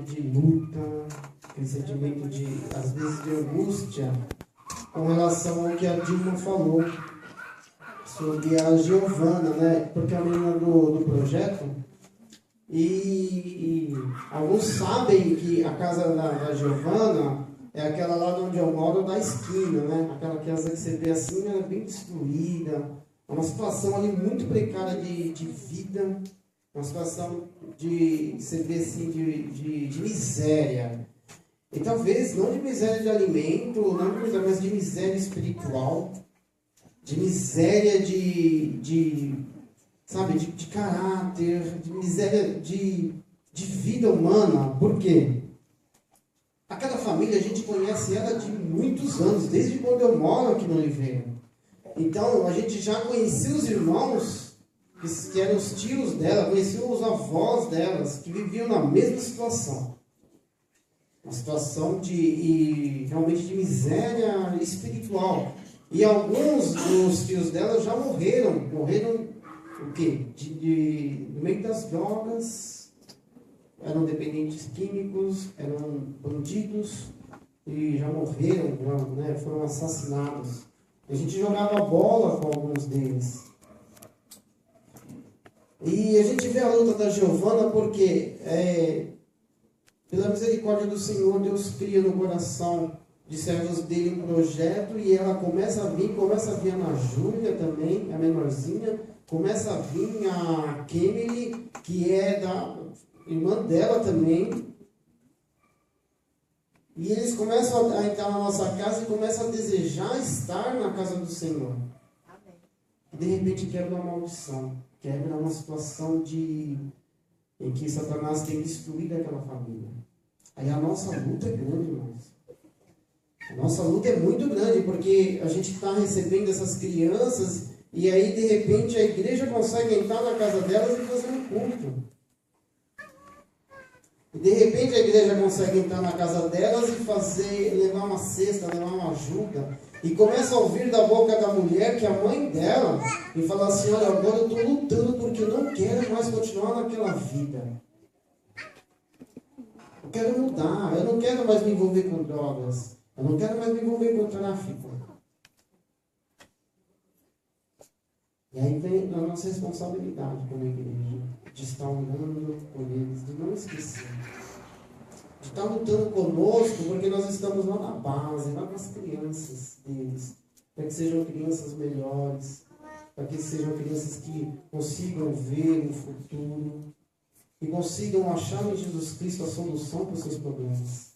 de luta, aquele sentimento de, às vezes, de angústia, com relação ao que a Dilma falou sobre a Giovana, né? Porque é a menina do projeto. E alguns sabem que a casa da Giovana é aquela lá onde eu moro, da esquina, né? Aquela casa que você vê assim, ela é bem destruída. É uma situação ali muito precária de vida. Uma situação de, você vê assim, de miséria. E talvez não de miséria de alimento, não de miséria, mas de miséria espiritual. De miséria sabe, de caráter, de miséria de vida humana. Por quê? Aquela família, a gente conhece ela de muitos anos, desde quando eu moro aqui no Oliveira. Então, a gente já conhecia os irmãos, que eram os tios dela, conhecia os avós delas, que viviam na mesma situação. Uma situação realmente de miséria espiritual. E alguns dos tios dela já morreram. Morreram o quê? No meio das drogas, eram dependentes químicos, eram bandidos e já morreram, né? Foram assassinados. A gente jogava bola com alguns deles. E a gente vê a luta da Giovana porque, pela misericórdia do Senhor, Deus cria no coração de servos dele um projeto e ela começa a vir a Ana Júlia também, a menorzinha, começa a vir a Kemily, que é da irmã dela também. E eles começam a entrar na nossa casa e começam a desejar estar na casa do Senhor. Amém. E de repente quebra uma maldição, quebra uma situação em que Satanás tem destruído aquela família. Aí a nossa luta é grande, irmãos. A nossa luta é muito grande, porque a gente está recebendo essas crianças e aí, de repente, a igreja consegue entrar na casa delas e fazer um culto. E, de repente, a igreja consegue entrar na casa delas e levar uma cesta, levar uma ajuda. E começa a ouvir da boca da mulher, que é a mãe dela, e fala assim: olha, agora eu estou lutando porque eu não quero mais continuar naquela vida. Eu quero mudar, eu não quero mais me envolver com drogas. Eu não quero mais me envolver com o tráfico. E aí vem a nossa responsabilidade como igreja, de estar orando por eles, de não esquecer. De estar lutando conosco, porque nós estamos lá na base, lá com as crianças deles. Para que sejam crianças melhores, para que sejam crianças que consigam ver um futuro, que consigam achar em Jesus Cristo a solução para os seus problemas.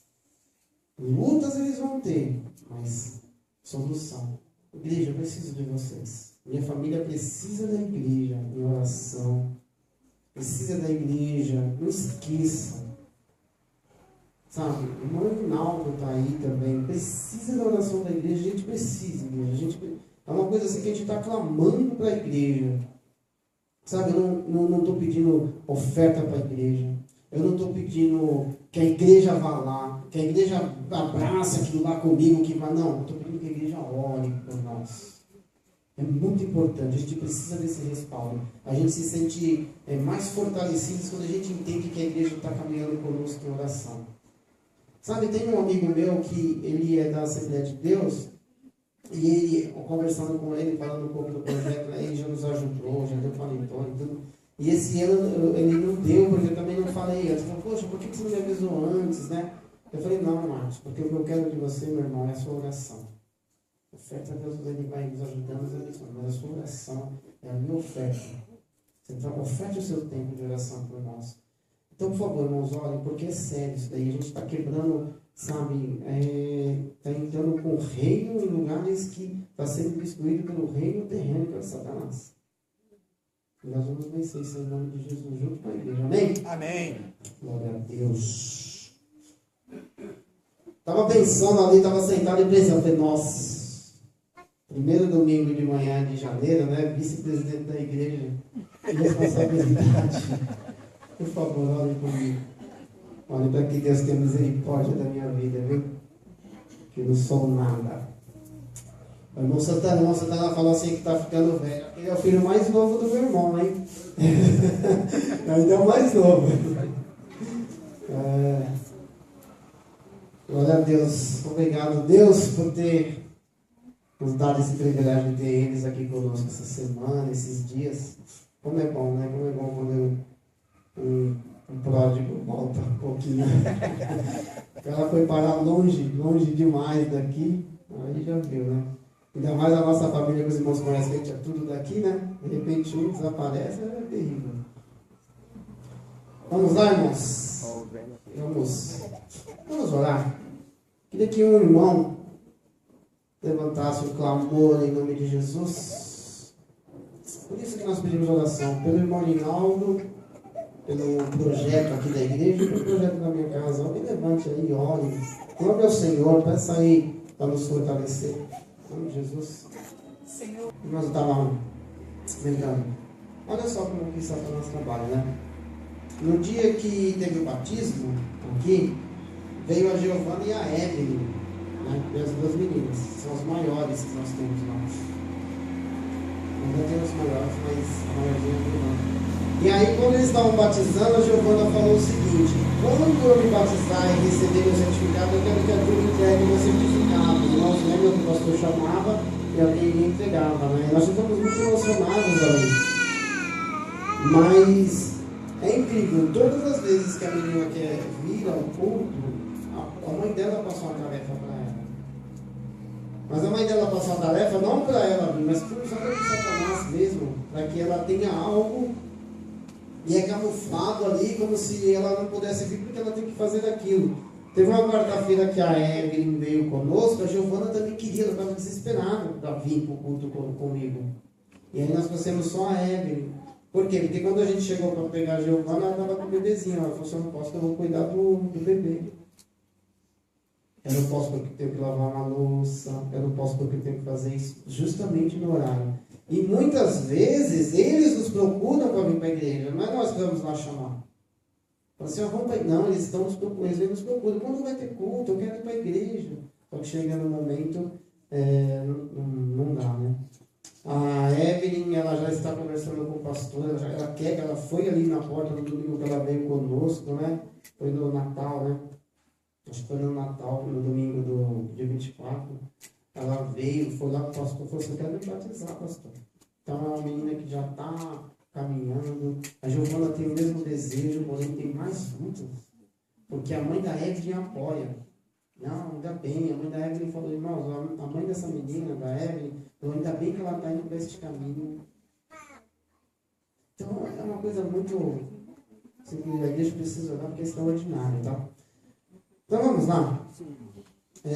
Lutas eles vão ter, mas solução. Igreja, eu preciso de vocês. Minha família precisa da igreja em oração. Precisa da igreja. Não esqueça. Sabe? O irmão Rinaldo está aí também. Precisa da oração da igreja. A gente precisa, igreja. É uma coisa assim que a gente está clamando para a igreja. Sabe? Eu não estou pedindo oferta para a igreja. Eu não estou pedindo que a igreja vá lá, que a igreja abrace aquilo lá comigo, que vá. Não, eu estou pedindo que a igreja ore por nós. É muito importante, a gente precisa desse respaldo. A gente se sente mais fortalecidos quando a gente entende que a igreja está caminhando conosco em oração. Sabe, tem um amigo meu que ele é da Assembleia de Deus, e ele, conversando com ele, falando um pouco do projeto, ele já nos ajudou, já deu paletone e tudo. E esse ano ele não deu, porque eu também não falei antes. Ele falou: poxa, por que você não me avisou antes, né? Eu falei: não, Marcos, porque o que eu quero de você, meu irmão, é a sua oração. Oferta a Deus, ele vai nos ajudando, mas a sua oração é a minha oferta. Você oferte o seu tempo de oração por nós. Então, por favor, irmãos, olhem, porque é sério isso daí. A gente está quebrando, sabe, está entrando com o reino em lugares que está sendo destruído pelo reino terreno, que é Satanás. E nós vamos vencer isso em nome de Jesus junto com a igreja. Amém? Amém. Glória a Deus. Estava pensando ali, estava sentado e pensando, falei: nossa, primeiro domingo de manhã de janeiro, né? Vice-presidente da igreja, que responsabilidade. Por favor, olhe comigo. Olhe para que Deus tenha misericórdia da minha vida, viu? Que eu não sou nada. O irmão Santana falou assim que está ficando velho. Ele é o filho mais novo do meu irmão, hein? Ainda é o mais novo. Glória a Deus. Obrigado, Deus, por ter nos dado esse privilégio de ter eles aqui conosco essa semana, esses dias. Como é bom, né? Como é bom quando um pródigo volta um pouquinho. Ela foi parar longe demais daqui. Aí já viu, né? Ainda mais a nossa família, que os irmãos conhecem, que a gente é tudo daqui, né? De repente um desaparece, é terrível. Vamos lá, irmãos? Vamos orar. Queria que um irmão levantasse um clamor em nome de Jesus. Por isso que nós pedimos oração. Pelo irmão Rinaldo, pelo projeto aqui da igreja e pelo projeto da minha casa. Alguém levante aí, ore. Clame ao Senhor, peça aí para nos fortalecer. Em nome de Jesus. Senhor. Nós estávamos brincando. Olha só como que Satanás trabalha, né? No dia que teve o batismo, aqui, veio a Giovana e a Evelyn, né? E as duas meninas, são as maiores que nós temos lá. Ainda temos maiores, mas a maiorzinha é não. E aí, quando eles estavam batizando, a Giovana falou o seguinte: quando eu me batizar e receber meu certificado, eu quero que a turma entregue meu certificado. E nós lembra que o pastor chamava e alguém entregava, né? E nós ficamos muito emocionados ali. Mas é incrível, todas as vezes que a menina quer vir ao culto, a mãe dela passou uma tarefa para ela. Mas a mãe dela passou uma tarefa não para ela vir, mas por usar de Satanás mesmo, para que ela tenha algo e é camuflado ali, como se ela não pudesse vir porque ela tem que fazer aquilo. Teve uma quarta-feira que a Evelyn veio conosco, a Giovana também queria, ela estava desesperada para vir para o culto comigo. E aí nós trouxemos só a Evelyn. Por quê? Porque quando a gente chegou para pegar a Giovana, ela estava com o bebezinho. Ela falou assim: eu não posso, que eu vou cuidar do bebê. Eu não posso porque tenho que lavar uma louça. Eu não posso porque tenho que fazer isso justamente no horário. E muitas vezes eles nos procuram para vir para a igreja. Não é nós que vamos lá chamar. Fala assim: vamos para... Não, eles estão nos procurando. Eles nos procuram. Quando vai ter culto? Eu quero ir para a igreja. Só que chega no momento, não dá, né? A Evelyn, ela já está conversando com o pastor, ela foi ali na porta no domingo que ela veio conosco, né? Foi no Natal, né? Acho que foi no Natal, no domingo do dia 24. Ela veio, foi lá para o pastor, falou assim: eu quero me batizar, pastor. Então é uma menina que já está caminhando. A Giovana tem o mesmo desejo, porém tem mais lutas. Porque a mãe da Evelyn apoia. Não, ainda bem, a mãe da Evelyn falou: irmãos, a mãe dessa menina, da Evelyn, ainda bem que ela está indo para este caminho. Então é uma coisa muito, assim, que a igreja precisa olhar porque é extraordinário, tá? Então vamos lá.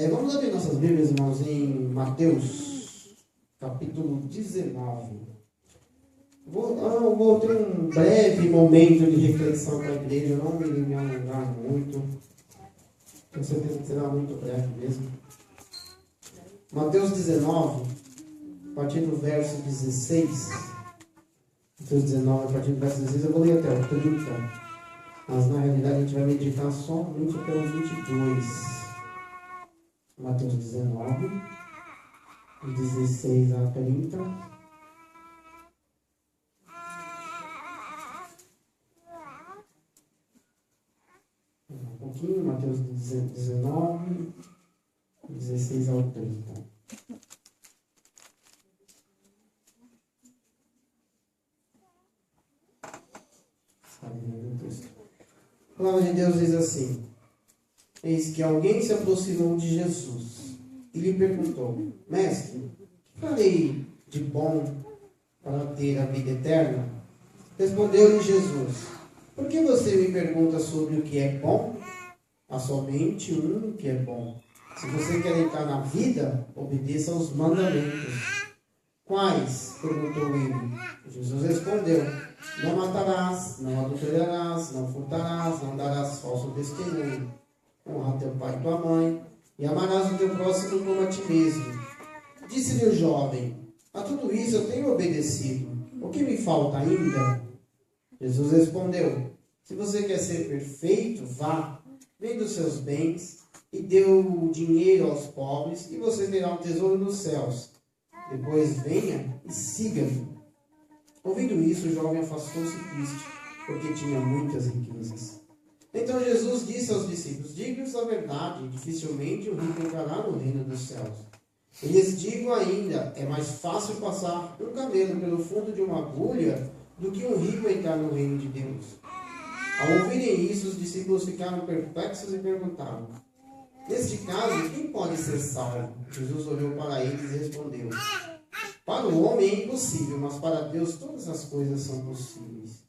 Vamos abrir nossas Bíblias, irmãos, em Mateus, capítulo 19. Eu vou ter um breve momento de reflexão com a igreja, eu não me alongar muito. Com certeza que será muito breve mesmo. Mateus 19, a partir do verso 16. Mateus 19, a partir do verso 16, eu vou ler até o 30. Mas na realidade a gente vai meditar somente até o 22. Mateus 19, de 16 a 30. Mateus 19, 16 ao 30. A palavra de Deus diz assim: eis que alguém se aproximou de Jesus e lhe perguntou: mestre, que farei de bom para ter a vida eterna? Respondeu-lhe Jesus: por que você me pergunta sobre o que é bom? Há somente um que é bom. Se você quer entrar na vida, obedeça aos mandamentos. Quais? Perguntou ele. Jesus respondeu: não matarás, não adulterarás, não furtarás, não darás falso testemunho. Honra teu pai e tua mãe, e amarás o teu próximo como a ti mesmo. Disse-lhe o jovem: a tudo isso eu tenho obedecido. O que me falta ainda? Jesus respondeu: se você quer ser perfeito, vá, venda os seus bens e dê o dinheiro aos pobres, e você terá um tesouro nos céus. Depois venha e siga-me. Ouvindo isso, o jovem afastou-se triste, porque tinha muitas riquezas. Então Jesus disse aos discípulos: digo-lhes a verdade, dificilmente o rico entrará no reino dos céus. E lhes digo ainda, é mais fácil passar um camelo pelo fundo de uma agulha do que um rico entrar no reino de Deus. Ao ouvirem isso, os discípulos ficaram perplexos e perguntaram: neste caso, quem pode ser salvo? Jesus olhou para eles e respondeu: para o homem é impossível, mas para Deus todas as coisas são possíveis.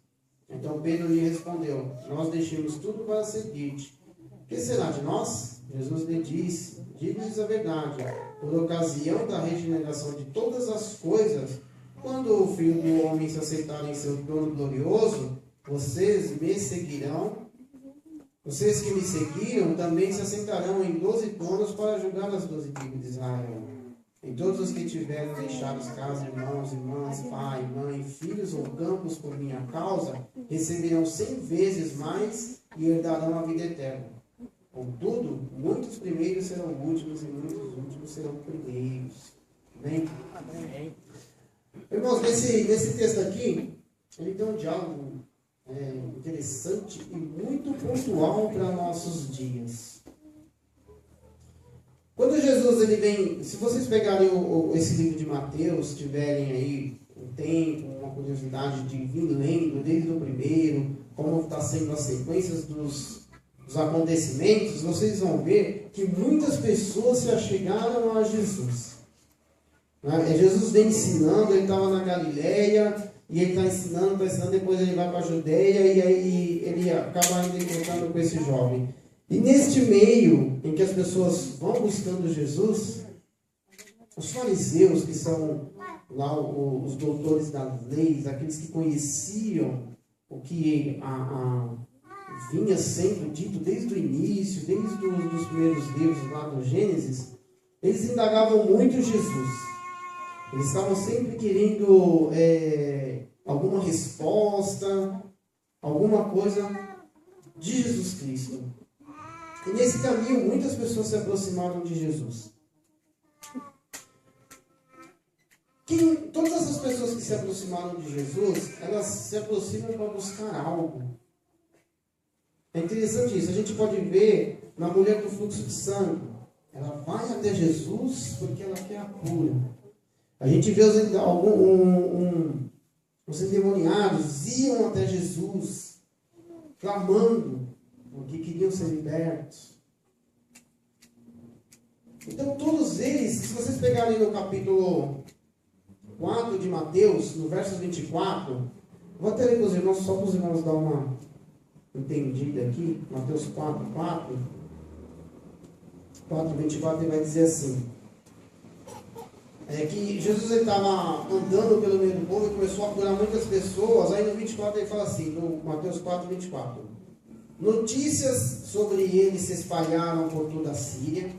Então Pedro lhe respondeu: nós deixamos tudo para seguir-te. Que será de nós? Jesus lhe disse: digo-lhes a verdade, por ocasião da regeneração de todas as coisas, quando o Filho do Homem se assentar em seu trono glorioso, vocês me seguirão. Vocês que me seguiram também se assentarão em 12 tronos para julgar as 12 tribos de Israel. E todos os que tiverem deixado casa, irmãos, irmãs, pai, mãe, filhos ou campos por minha causa, receberão 100 vezes mais e herdarão a vida eterna. Contudo, muitos primeiros serão últimos e muitos últimos serão primeiros. Amém? Amém. Irmãos, nesse texto aqui, ele tem um diálogo interessante e muito pontual para nossos dias. Quando Jesus ele vem, se vocês pegarem esse livro de Mateus, tiverem aí um tempo, uma curiosidade de vir lendo desde o primeiro, como está sendo as sequências dos acontecimentos, vocês vão ver que muitas pessoas se achegaram a Jesus. Jesus vem ensinando, ele estava na Galileia, e ele está ensinando, depois ele vai para a Judeia, e aí ele acaba encontrando com esse jovem. E neste meio em que as pessoas vão buscando Jesus, os fariseus, que são lá os doutores das leis, aqueles que conheciam o que vinha sendo dito desde o início, desde os primeiros livros lá do Gênesis, eles indagavam muito Jesus. Eles estavam sempre querendo alguma resposta, alguma coisa de Jesus Cristo. E nesse caminho, muitas pessoas se aproximaram de Jesus. Todas essas pessoas que se aproximaram de Jesus, elas se aproximam para buscar algo. É interessante isso. A gente pode ver na mulher do fluxo de sangue. Ela vai até Jesus porque ela quer a cura. A gente vê os endemoniados iam até Jesus, clamando, porque queriam ser libertos. Então todos eles, se vocês pegarem no capítulo 4 de Mateus, no verso 24, vou até ler para os irmãos, só para os irmãos dar uma entendida aqui, Mateus 4, 24, ele vai dizer assim, que Jesus estava andando pelo meio do povo e começou a curar muitas pessoas. Aí no 24 ele fala assim, no Mateus 4, 24, notícias sobre ele se espalharam por toda a Síria,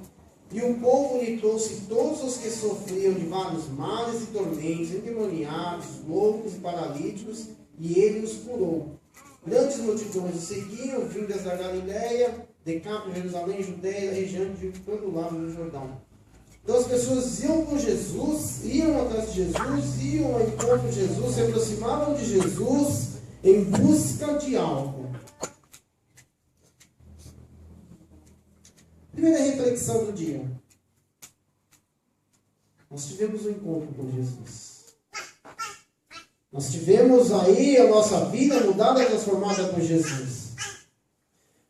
e o povo lhe trouxe todos os que sofriam de vários males e tormentos, endemoniados, loucos e paralíticos, e ele os curou. Grandes multidões o seguiam, vindas da Galileia, Decápolis, Jerusalém, Judeia, região de todo lado do Jordão. Então as pessoas iam com Jesus, iam atrás de Jesus, iam ao encontro de Jesus, se aproximavam de Jesus em busca de algo. Primeira reflexão do dia. Nós tivemos um encontro com Jesus. Nós tivemos aí a nossa vida mudada, transformada por Jesus.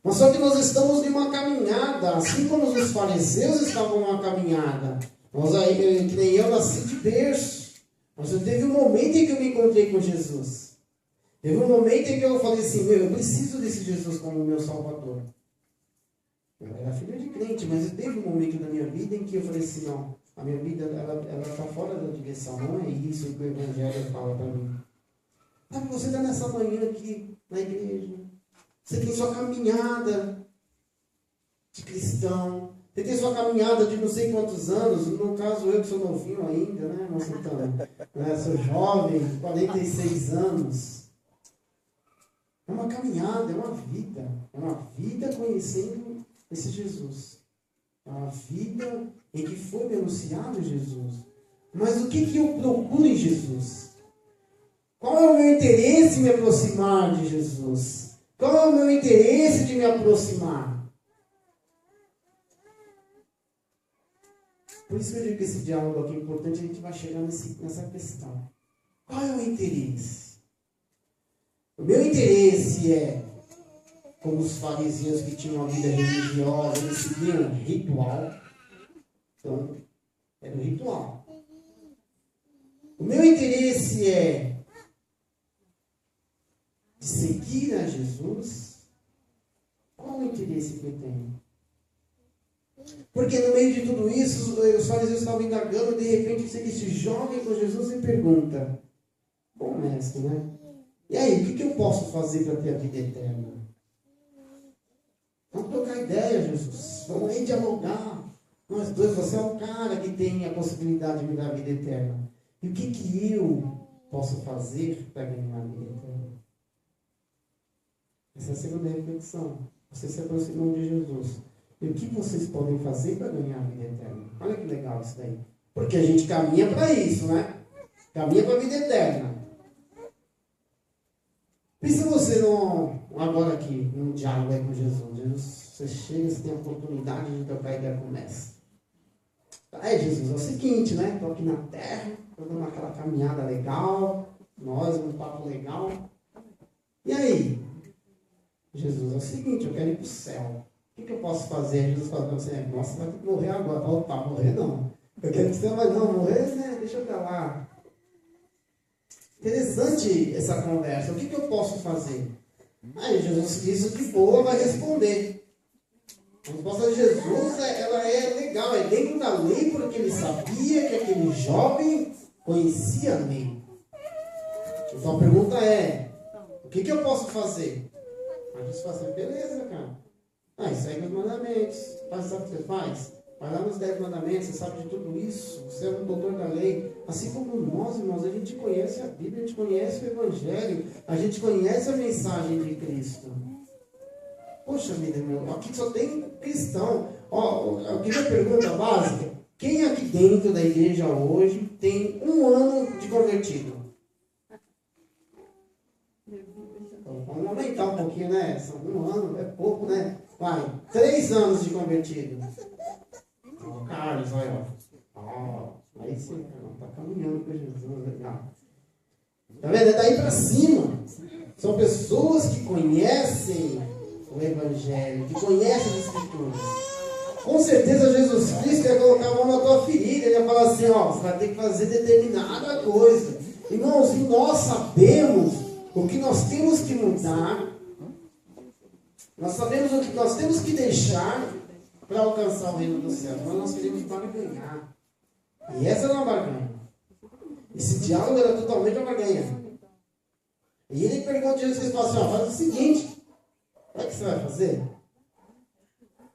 Mas só que nós estamos em uma caminhada, assim como os fariseus estavam numa caminhada. Que nem eu nasci de berço. Mas teve um momento em que eu me encontrei com Jesus. Teve um momento em que eu falei assim, eu preciso desse Jesus como meu Salvador. Eu era filho de crente, mas teve um momento da minha vida em que eu falei assim, não, a minha vida ela está fora da direção, não é isso que o Evangelho fala para mim. Sabe, você está nessa manhã aqui na igreja, você tem sua caminhada de cristão, você tem sua caminhada de não sei quantos anos, no caso eu que sou novinho ainda, né, irmão Santana? Sou jovem, 46 anos. É uma caminhada, é uma vida conhecendo esse Jesus. É uma vida em que foi me anunciado Jesus. Mas o que eu procuro em Jesus? Qual é o meu interesse em me aproximar de Jesus? Qual é o meu interesse de me aproximar? Por isso que eu digo que esse diálogo aqui é importante, a gente vai chegar nessa questão. Qual é o interesse? O meu interesse é, como os fariseus que tinham uma vida religiosa, eles seguiam ritual. Então, era um ritual. O meu interesse é de seguir a Jesus. Qual o interesse que eu tenho? Porque no meio de tudo isso, os fariseus estavam indagando, de repente ele se joga com Jesus e pergunta: bom mestre, né? E aí, o que eu posso fazer para ter a vida eterna? Vamos trocar ideia, Jesus. Vamos aí dialogar. Nós dois, você é o cara que tem a possibilidade de me dar a vida eterna. E o que eu posso fazer para ganhar a vida eterna? Essa é a segunda reflexão. Você se aproximou de Jesus. E o que vocês podem fazer para ganhar a vida eterna? Olha que legal isso daí. Porque a gente caminha para isso, né? Caminha para a vida eterna. Pensa você agora aqui, num diálogo aí com Jesus. Jesus, você chega, você tem a oportunidade de trocar ideia com o mestre. Jesus, é o seguinte, né? Estou aqui na terra, estou dando aquela caminhada legal, nós, um papo legal. E aí? Jesus, é o seguinte, eu quero ir para o céu. O que eu posso fazer? Jesus fala para você: nossa, vai ter que morrer agora. Opa, morrer não. Eu quero que você vai não morrer, né? Deixa eu estar lá. Interessante essa conversa. O que eu posso fazer? Aí Jesus Cristo de boa vai responder. A resposta de Jesus ela é legal, é dentro da lei, porque ele sabia que aquele jovem conhecia a lei. Então a pergunta é: o que eu posso fazer? Aí Jesus fala assim: beleza, cara. Segue os mandamentos. Sabe o que você faz? Vai lá nos 10 mandamentos, você sabe de tudo isso. Você é um doutor da lei. Assim como nós, irmãos, a gente conhece a Bíblia, a gente conhece o Evangelho, a gente conhece a mensagem de Cristo. Poxa vida, irmão, aqui só tem cristão. Eu queria uma pergunta básica. Quem aqui dentro da igreja hoje tem 1 ano de convertido? Então, vamos aumentar um pouquinho, né? São 1 ano, é pouco, né? Vai, 3 anos de convertido. Carlos, olha. Aí sim, está caminhando com Jesus, legal. Tá vendo? É daí para cima. São pessoas que conhecem o Evangelho, que conhecem as Escrituras. Com certeza Jesus Cristo ia colocar a mão na tua ferida, ele ia falar assim: você vai ter que fazer determinada coisa. Irmãos, e nós sabemos o que nós temos que mudar. Nós sabemos o que nós temos que deixar para alcançar o reino dos céus. Mas nós queremos barganhar. E essa não é uma barganha. Esse diálogo era totalmente uma barganha. E ele pergunta a Jesus, fala assim: faz o seguinte, o que você vai fazer?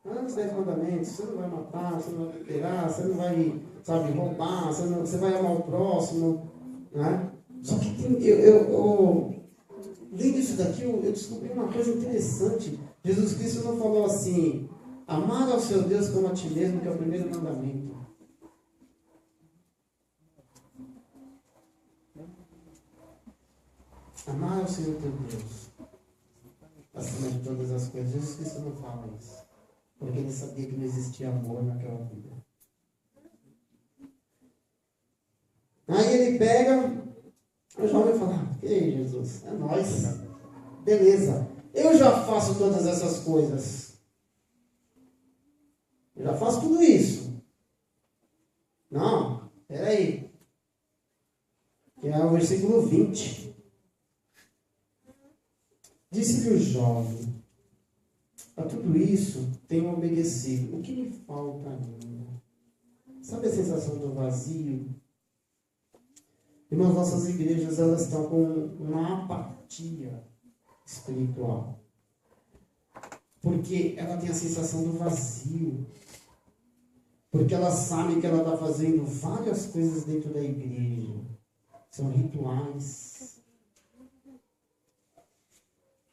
Os 10 mandamentos: você não vai matar, você não vai adulterar, você não vai, roubar, você vai amar o próximo, né? Só que lendo isso daqui, eu descobri uma coisa interessante. Jesus Cristo não falou assim: amar ao seu Deus como a ti mesmo, que é o primeiro mandamento. Amar ao Senhor teu Deus acima de todas as coisas. Jesus Cristo não fala isso, porque ele sabia que não existia amor naquela vida. Aí ele pega o jovem e fala: ei, Jesus, é nóis, beleza, eu já faço todas essas coisas, eu já faço tudo isso. Não, peraí, que é o versículo 20. Disse-lhe o jovem: a tudo isso tenho obedecido, o que me falta ainda? Sabe a sensação do vazio? Irmãos, nossas igrejas, elas estão com uma apatia espiritual. Porque ela tem a sensação do vazio. Porque ela sabe que ela está fazendo várias coisas dentro da igreja. São rituais.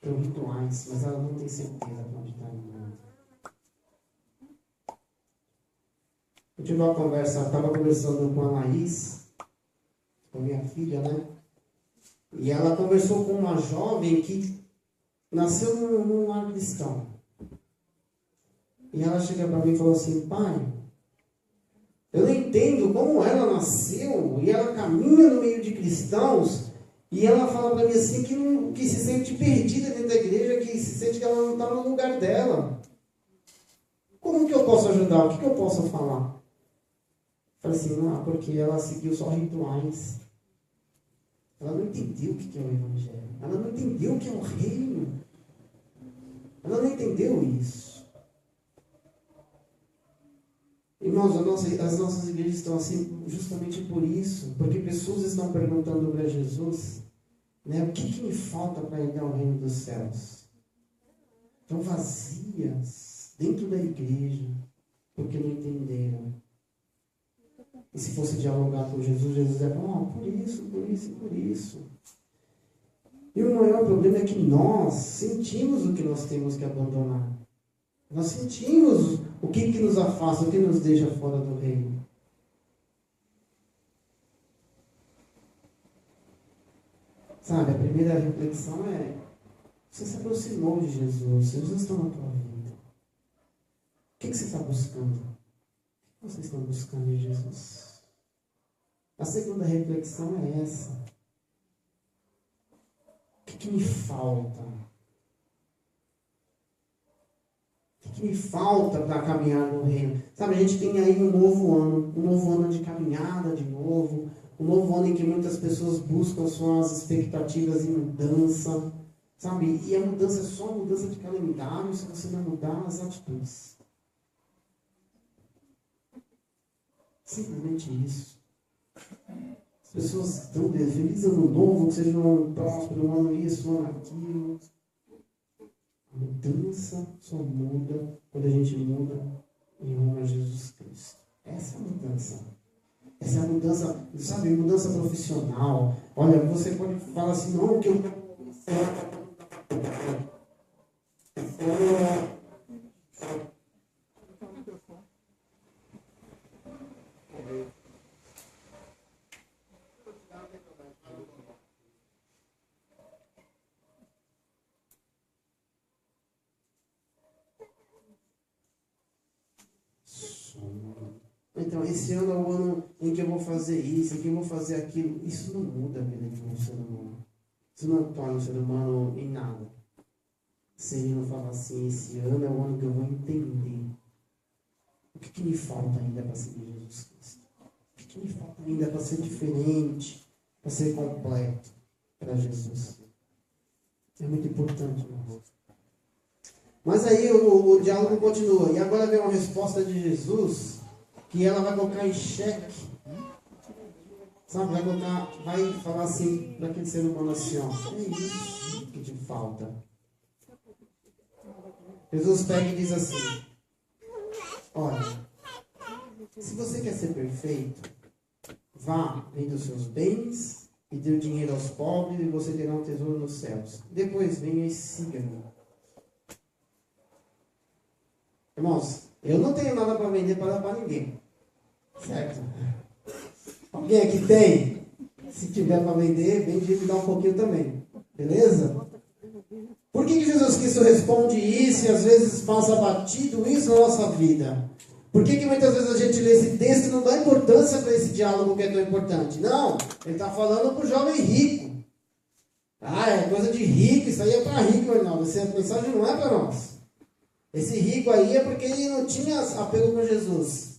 São rituais, mas ela não tem certeza de onde está indo. Eu tive uma conversa, estava conversando com a Laís, com minha filha, né? E ela conversou com uma jovem que nasceu num lar cristão. E ela chega para mim e falou assim: pai, eu não entendo como ela nasceu e ela caminha no meio de cristãos e ela fala para mim assim que se sente perdida dentro da igreja, que se sente que ela não está no lugar dela. Como que eu posso ajudar? O que eu posso falar? Falei assim: não, porque ela seguiu só rituais. Ela não entendeu o que é o evangelho. Ela não entendeu o que é o reino. Ela não entendeu isso. Irmãos, as nossas igrejas estão assim justamente por isso. Porque pessoas estão perguntando para Jesus, né, o que me falta para ir ao reino dos céus? Estão vazias dentro da igreja porque não entenderam. E se fosse dialogar com Jesus, Jesus ia falar: por isso, por isso e por isso. E o maior problema é que nós sentimos o que nós temos que abandonar. Nós sentimos o que nos afasta, o que nos deixa fora do reino. Sabe, a primeira reflexão é: você se aproximou de Jesus, Jesus está na tua vida. O que você está buscando? O que vocês estão buscando em Jesus? A segunda reflexão é essa: o que me falta? O que me falta para caminhar no reino? Sabe, a gente tem aí um novo ano de caminhada de novo, um novo ano em que muitas pessoas buscam suas expectativas em mudança, sabe? E a mudança é só mudança de calendário se você não mudar as atitudes. Simplesmente isso. As pessoas estão feliz ano novo, que seja um ano próspero, um ano isso, um ano aquilo. A mudança só muda quando a gente muda em rumo a Jesus Cristo. Essa é a mudança. Essa é a mudança, sabe, mudança profissional. Olha, você pode falar assim: não, que eu... Então, esse ano é o ano em que eu vou fazer isso, em que eu vou fazer aquilo. Isso não muda a vida de um ser humano. Isso não torna um ser humano em nada. Se ele não falar assim: esse ano é o ano que eu vou entender o que me falta ainda para seguir Jesus Cristo. O que me falta ainda para ser diferente, para ser completo para Jesus. É muito importante, meu irmão. Mas aí o diálogo continua. E agora vem uma resposta de Jesus que ela vai colocar em xeque. Sabe, vai falar assim para aquele ser humano assim: ó, é isso que te falta. Jesus pega e diz assim: olha, se você quer ser perfeito, vá, venda os seus bens e dê o dinheiro aos pobres e você terá um tesouro nos céus. Depois venha e siga-me. Irmãos, eu não tenho nada para vender para ninguém. Certo? Alguém aqui tem? Se tiver para vender, vende e me dá um pouquinho também. Beleza? Por que Jesus Cristo responde isso e às vezes passa batido isso na nossa vida? Por que muitas vezes a gente lê esse texto e não dá importância para esse diálogo que é tão importante? Não, ele está falando para o jovem rico. Ah, é coisa de rico, isso aí é para rico, Arnaldo. Essa mensagem não é para nós. Esse rico aí é porque ele não tinha apego com Jesus.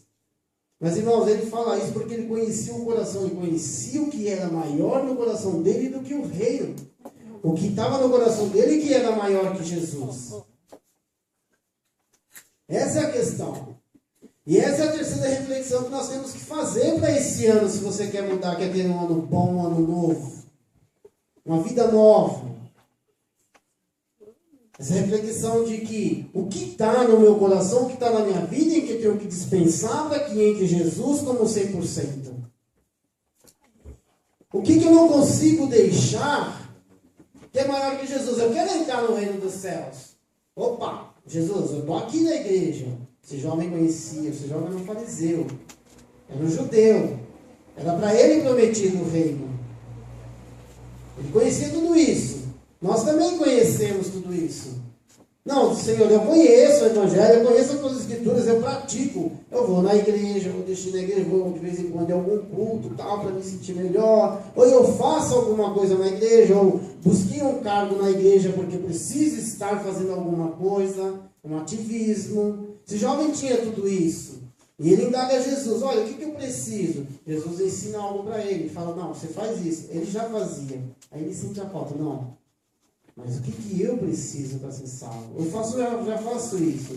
Mas, irmãos, ele fala isso porque ele conhecia o coração, ele conhecia o que era maior no coração dele do que o reino. O que estava no coração dele que era maior que Jesus. Essa é a questão. E essa é a terceira reflexão que nós temos que fazer para esse ano, se você quer mudar, quer ter um ano bom, um ano novo. Uma vida nova. Essa reflexão de que o que está no meu coração, o que está na minha vida, em que eu tenho que dispensar para que entre Jesus como 100%. O que eu não consigo deixar que é maior que Jesus? Eu quero entrar no reino dos céus. Opa, Jesus, eu estou aqui na igreja. Esse jovem conhecia, esse jovem era um fariseu. Era um judeu. Era para ele prometido o reino. Ele conhecia tudo isso. Nós também conhecemos tudo isso. Não, Senhor, eu conheço o Evangelho, eu conheço as tuas Escrituras, eu pratico. Eu vou na igreja, vou deixar na igreja, vou de vez em quando em algum culto, tal, para me sentir melhor. Ou eu faço alguma coisa na igreja, ou busquei um cargo na igreja porque preciso estar fazendo alguma coisa, um ativismo. Esse jovem tinha tudo isso. E ele indaga a Jesus, olha, o que eu preciso? Jesus ensina algo para ele, fala, não, você faz isso. Ele já fazia. Aí ele sente a falta, não. Mas o que eu preciso para ser salvo? Eu já faço isso.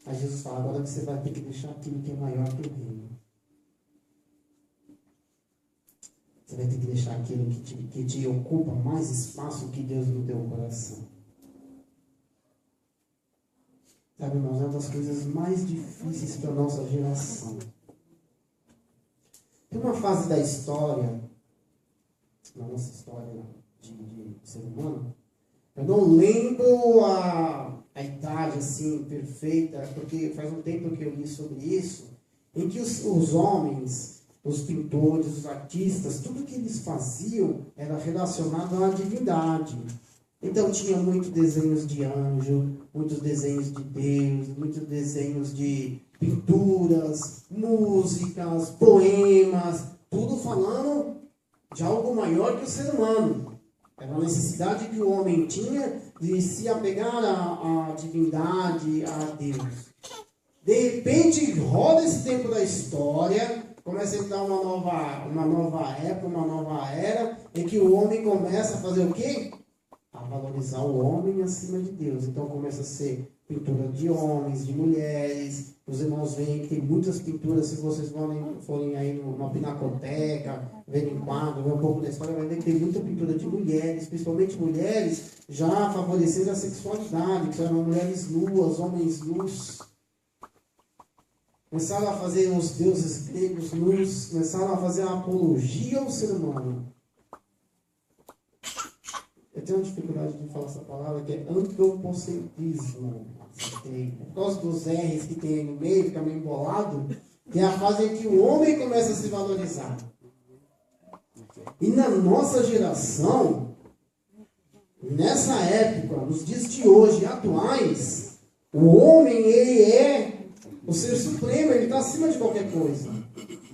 Aí Jesus fala, agora você vai ter que deixar aquilo que é maior que o reino. Você vai ter que deixar aquilo que te ocupa mais espaço que Deus no teu coração. Sabe, irmãos, é uma das coisas mais difíceis para a nossa geração. Tem uma fase da história, na nossa história de ser humano, eu não lembro a idade assim perfeita, porque faz um tempo que eu li sobre isso, em que os homens, os pintores, os artistas, tudo que eles faziam era relacionado à divindade. Então tinha muitos desenhos de anjo, muitos desenhos de Deus, muitos desenhos de pinturas, músicas, poemas, tudo falando de algo maior que o ser humano. Era uma necessidade que o homem tinha de se apegar à divindade, a Deus. De repente, roda esse tempo da história, começa a entrar uma nova época, uma nova era, em que o homem começa a fazer o quê? A valorizar o homem acima de Deus. Então começa a ser pintura de homens, de mulheres. Os irmãos veem que tem muitas pinturas, se vocês forem aí numa pinacoteca, verem quadro, ver um pouco da história, vai ver que tem muita pintura de mulheres, principalmente mulheres já favorecendo a sexualidade, que eram mulheres nuas, homens nus. Começaram a fazer os deuses gregos nus, começaram a fazer a apologia ao ser humano. Eu tenho uma dificuldade de falar essa palavra, que é antropocentrismo. Por causa dos R's que tem aí no meio, fica meio embolado, que é a fase em que o homem começa a se valorizar. E na nossa geração, nessa época, nos dias de hoje, atuais, o homem, ele é o ser supremo, ele está acima de qualquer coisa.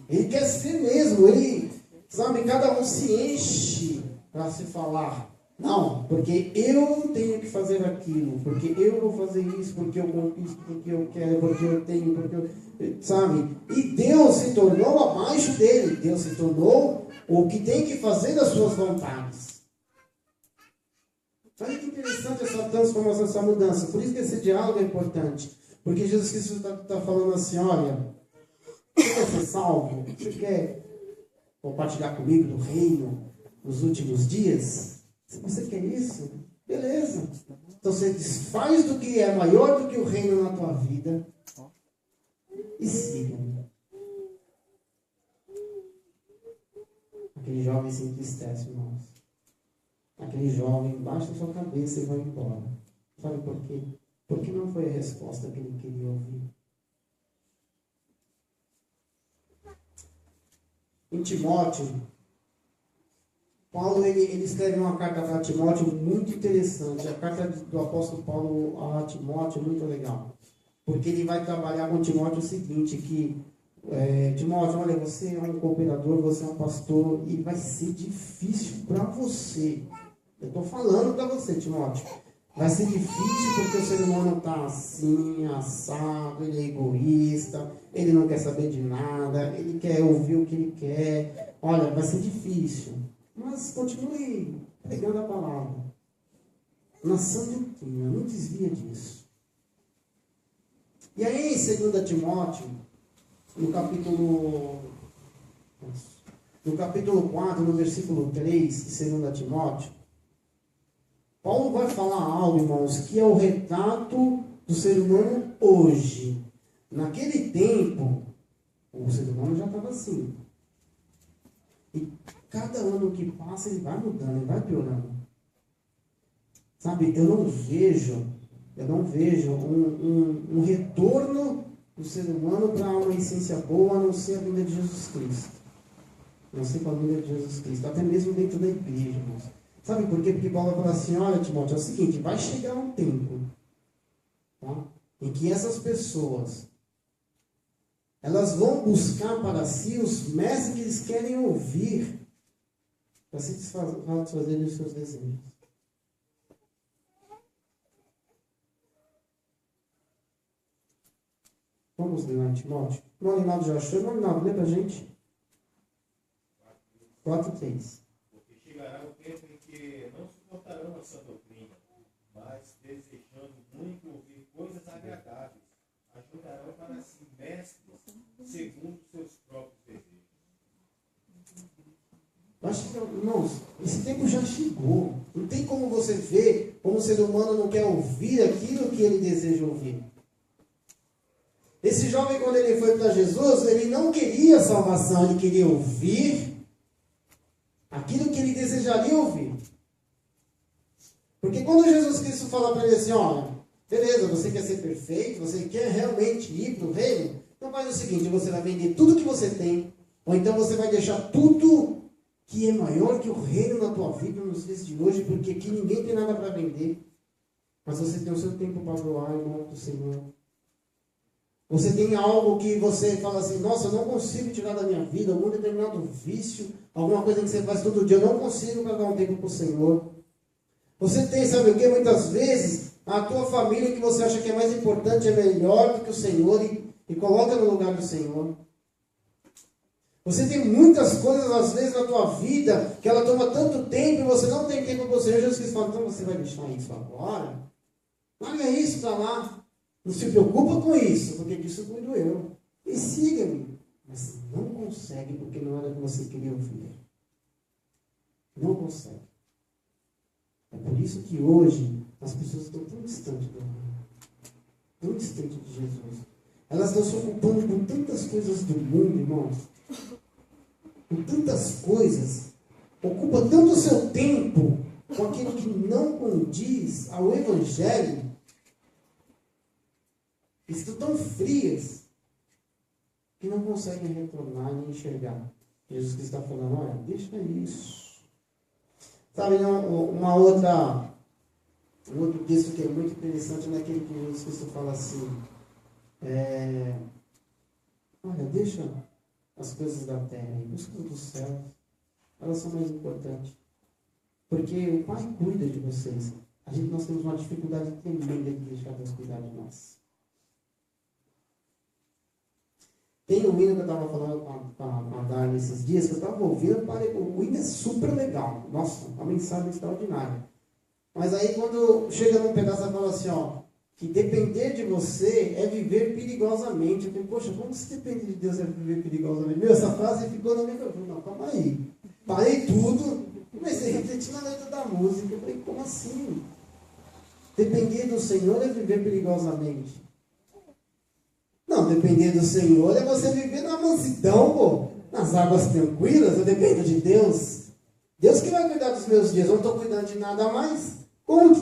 Ele quer ser mesmo, ele, sabe, cada um se enche para se falar. Não, porque eu tenho que fazer aquilo, porque eu vou fazer isso, porque eu conquisto, porque eu quero, porque eu tenho, porque eu... Sabe? E Deus se tornou abaixo dele. Deus se tornou o que tem que fazer das suas vontades. Olha que interessante essa transformação, essa mudança. Por isso que esse diálogo é importante. Porque Jesus Cristo está falando assim, olha, você quer ser salvo? Você quer compartilhar comigo do reino nos últimos dias? Se você quer isso, beleza. Então você desfaz do que é maior do que o reino na tua vida e siga-me. Aquele jovem se entristece, irmãos. Aquele jovem baixa a sua cabeça e vai embora. Sabe por quê? Porque não foi a resposta que ele queria ouvir. Em Timóteo, Paulo ele escreve uma carta para Timóteo muito interessante. A carta do apóstolo Paulo a Timóteo é muito legal. Porque ele vai trabalhar com Timóteo o seguinte, que Timóteo, olha, você é um cooperador, você é um pastor, e vai ser difícil para você. Eu estou falando para você, Timóteo. Vai ser difícil porque o ser humano está assim, assado, ele é egoísta, ele não quer saber de nada, ele quer ouvir o que ele quer. Olha, vai ser difícil. Mas continue pregando a palavra. Nação doutrina, não desvia disso. E aí, em 2 Timóteo, no capítulo 4, no versículo 3 de 2 Timóteo, Paulo vai falar algo, irmãos, que é o retrato do ser humano hoje. Naquele tempo, o ser humano já estava assim. E cada ano que passa, ele vai mudando, ele vai piorando. Sabe, eu não vejo um retorno do ser humano para uma essência boa, a não ser a vinda de Jesus Cristo. A não ser para a vinda de Jesus Cristo. Até mesmo dentro da igreja, irmãos. Sabe por quê? Porque Paulo fala assim, olha, Timóteo, é o seguinte, vai chegar um tempo, tá, em que essas pessoas, elas vão buscar para si os mestres que eles querem ouvir, para se desfazerem dos seus desejos. Vamos ler lá em Timóteo. O Alinaldo já achou? O Alinaldo, lê para a gente. 4:3. Porque chegará o tempo em que não suportarão a sã doutrina, mas, desejando muito ouvir coisas agradáveis, ajudarão para si mestres segundo seus próprios desejos. Acho que, irmãos, esse tempo já chegou. Não tem como você ver como o ser humano não quer ouvir aquilo que ele deseja ouvir. Esse jovem, quando ele foi para Jesus, ele não queria salvação, ele queria ouvir aquilo que ele desejaria ouvir. Porque quando Jesus Cristo fala para ele assim, olha, beleza, você quer ser perfeito, você quer realmente ir para o reino, então faz o seguinte, você vai vender tudo que você tem, ou então você vai deixar tudo que é maior que o reino na tua vida nos dias de hoje, porque aqui ninguém tem nada para vender, mas você tem o seu tempo para doar em nome do Senhor. Você tem algo que você fala assim, nossa, eu não consigo tirar da minha vida, algum determinado vício, alguma coisa que você faz todo dia, eu não consigo dar um tempo para o Senhor. Você tem, sabe o que? Muitas vezes, a tua família que você acha que é mais importante, é melhor do que o Senhor e coloca no lugar do Senhor. Você tem muitas coisas, às vezes, na tua vida, que ela toma tanto tempo e você não tem tempo para o Senhor. Jesus Cristo fala, então você vai deixar isso agora? Larga isso para lá. Não se preocupa com isso, porque disso cuido eu. E siga-me. Mas não consegue, porque não era o que você queria ouvir. Não consegue. É por isso que hoje as pessoas estão tão distantes do mundo. Tão distantes de Jesus. Elas estão se ocupando com tantas coisas do mundo, irmãos. Com tantas coisas. Ocupa tanto o seu tempo com aquilo que não condiz ao Evangelho. Estão tão frias que não conseguem retornar nem enxergar. Jesus Cristo está falando, olha, deixa isso. Sabe, um outro texto que é muito interessante, naquele que Jesus Cristo fala assim, olha, deixa as coisas da terra e busca dos céus. Elas são mais importantes. Porque o Pai cuida de vocês. Nós temos uma dificuldade tremenda de deixar Deus cuidar de nós. Tem um hino que eu estava falando com a Dani esses dias, que eu estava ouvindo, o hino é super legal. Nossa, uma mensagem extraordinária. Mas aí quando chega num pedaço, ela fala assim, ó, que depender de você é viver perigosamente. Eu falei, poxa, como se depender de Deus é viver perigosamente? Meu, essa frase ficou na minha cabeça. Não, calma aí. Parei tudo, comecei a refletir na letra da música. Eu falei, como assim? Depender do Senhor é viver perigosamente. Não, depender do Senhor é você viver na mansidão, pô, nas águas tranquilas. Eu dependo de Deus. Deus que vai cuidar dos meus dias. Eu não estou cuidando de nada mais. Como que